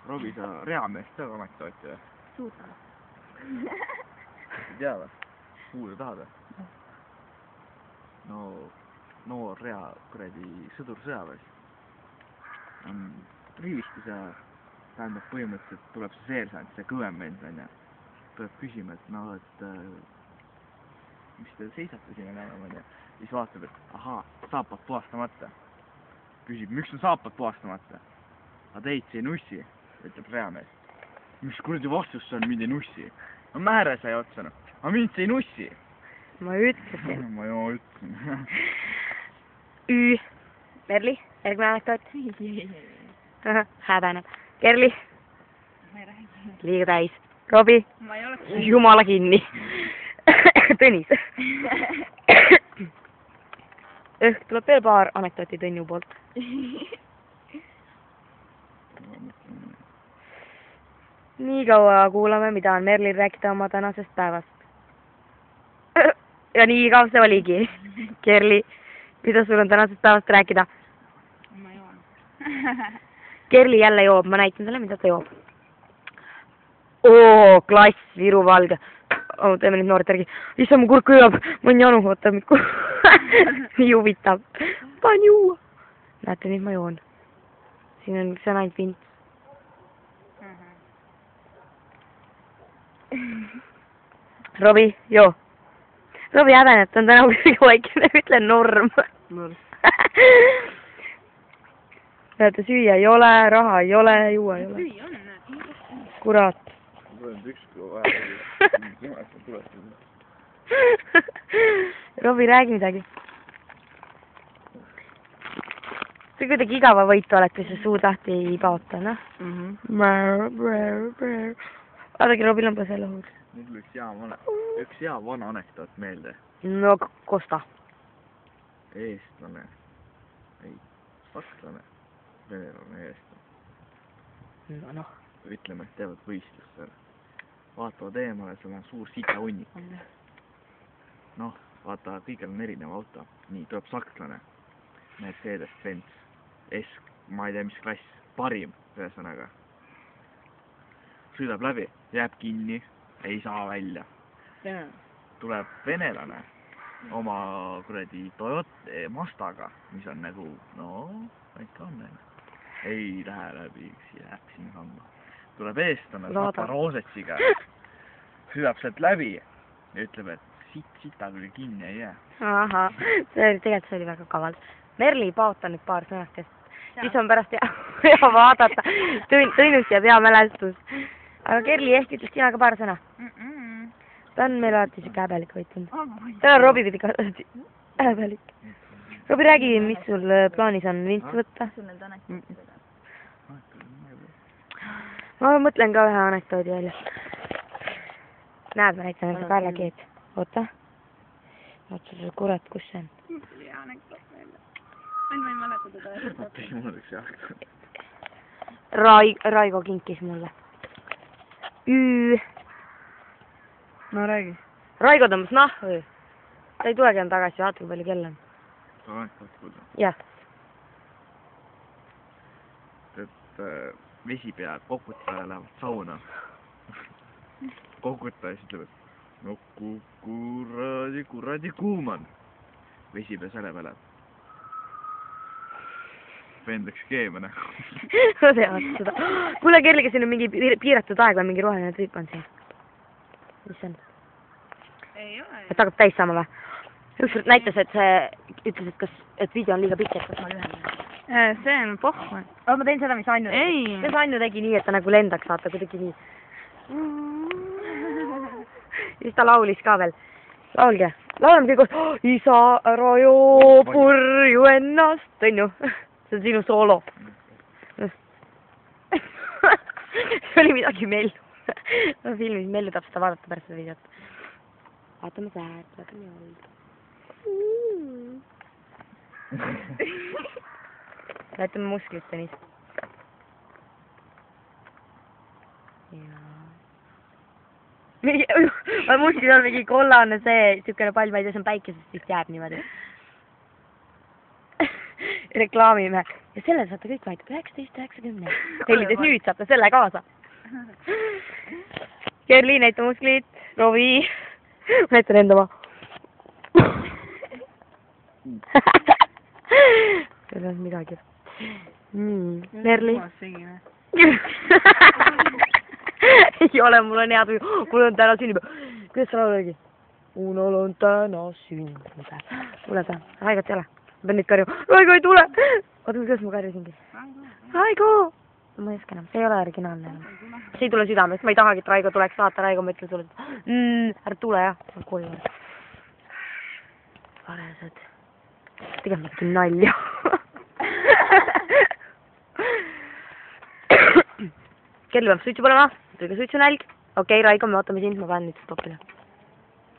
Robbie, sa reameest tead anekdooti või? Suudan. Ei tea või? Kuulda tahad või? No, noor rea, kuradi sõdur sõjaväes. Rivistis ja tähendab põhimõtteliselt tuleb see seersant, see kõvem vend on ja tuleb küsima, et no, et mis te seisate siin enam on ja siis vaatab, et ahaa, saapad puhastamata. Küsib, miks on saapad puhastamata? Aga teid see ei nussi, ütleb reamees. Mis kuradi vastus see on, mind ei nussi? No määre sai otsa, no. Aga mind see ei nussi. Ma ütlesin. Ma ju ütlesin. Ü. Merli, järgmine anekdoot. Häbeneb. Kerli. Ma ei räägi. Liiga täis. Robbie. Ma ei ole. Jumala kinni. Tõnis. Tuleb veel paar anekdooti Tõnju poolt. Nii kaua kuulame, mida on Merlil rääkida oma tänasest päevast. Ja nii kaua see oligi. Kerli, mida sul on tänasest päevast rääkida? Ma joon. Kerli jälle joob, ma näitan talle, mida ta joob. Oo, klass, Viru Valge. Teeme nüüd noored järgi. Issa, mu kurk kõjab, ma on janu, oota, nii huvitav. Tahan juua. Näete, nüüd ma joon. See on ainult vint. Robbie, joo. Robbie häbeneb, ta on täna kuidagi vaikne, ütle norm. Näete, süüa ei ole, raha ei ole, juua ei ole. Süü on. Kurat. Robbie, räägi midagi. See kuidagi igava võitu oled, kui sa suu tahti ei paota, noh? Vaadagi, Robbil on põse lõhud. Nüüd üks hea vana anekdoot meelde. No, kosta. Eestlane. Ei, sakslane. Venelane eestlane. Noh. Ütleme, et teevad võistlust seal. Vaatavad eemale, seal on suur sitahunnik. Noh, vaata, kõigil on erinev auto. Nii, tuleb sakslane. Mercedes-Benz. Ma ei tea, mis klass. Parim, ühesõnaga. Sõidab läbi, jääb kinni, ei saa välja. Tuleb venelane oma kuradi Toyota Mazdaga, mis on nagu, no, väike on. Ei lähe läbi, jääb siin kamba. Tuleb eestlane, Sapa Roosetsiga, sõidab sealt läbi ja ütleb, et sita küll kinni ei jää. Aha, tegelikult see oli väga kaval. Merli, paota nüüd paar sõnakest. Siis on pärast hea vaadata. Tõnus jääb hea mälestus. Aga Kerli, ehk ütles sina ka paar sõna? Ta on meil alati siuke häbelik võitund. Täna Robbie pidi ka häbelik. Robbie, räägi, mis sul plaanis on vints võtta? Ma mõtlen ka ühe anekdoodi välja. Näed, ma näitan enda Karla Keet. Oota. Oota, see kurat, kus see on? Mis oli hea anekdoot välja? Ma ei mäleta teda. Oota, ei mul üks jah. Raigo kinkis mulle. Ü. No räägi. Raigo tõmbas nahvu. Ta ei tulegi enam tagasi, vaata kui palju kell on. See on anekdoot kuulda. Jah. Et vesipea kokutaja lähevad sauna. Kokutaja siis ütleb, et no kuradi kuum on. Vesipea selle peale. Vend läks keema näha. Ma tean seda. Kuule, Kerli, siin on mingi piiratud aeg või mingi roheline tüüp on siin. Mis see on? Ei ole. Et hakkab täis saama või? Ükskord näitas, et see ütles, et video on liiga pikk, et kas ma lühendan. See on pohhu. Ma teen seda, mis Anju tegi. Ei. See Anju tegi nii, et ta nagu lendaks, vaata, kuidagi nii. Siis ta laulis ka veel. Laulge. Laulame kõik koos. Isa, ära joo purju ennast. Tõnju. See on sinu soolo. See oli midagi Mellu. Ma filmis Mellu tahab seda vaadata pärast seda videot. Vaatame säärt, vaatame jalda. Näitame musklit, Tõnis. Muskil on mingi kollane see, siukene pall, ma ei tea, see on päikesest vist jääb niimoodi. Reklaamime. ja selle saate kõik vaid 19.90. tellides nüüd saate selle kaasa. Kerli, näita musklit, Rovi, näitan enda oma. ei olnud midagi. Nii, Merli. ei ole, mul on hea tuju. Mul on täna sünnipäev. Kuidas sa laulu oligi? Unol on täna sünnipäev. Tule ta. Raigot ei ole. Ma pean nüüd karjuma. Raigo ei tule! Oota, kuidas ma karjusingi? Raigo! Ma ei oska enam. See ei ole originaalne enam. See ei tule südamest. Ma ei tahagi, et Raigo tuleks vaata. Raigo, ma ütlen sulle, et ära tule, jah. Ma koju. Varesed. Tegelikult ma tegin nalja. Kerli peab suitsu põlema. Tuli ka suitsunälg. Okei, Raigo, me ootame sind. Ma panen nüüd stopile.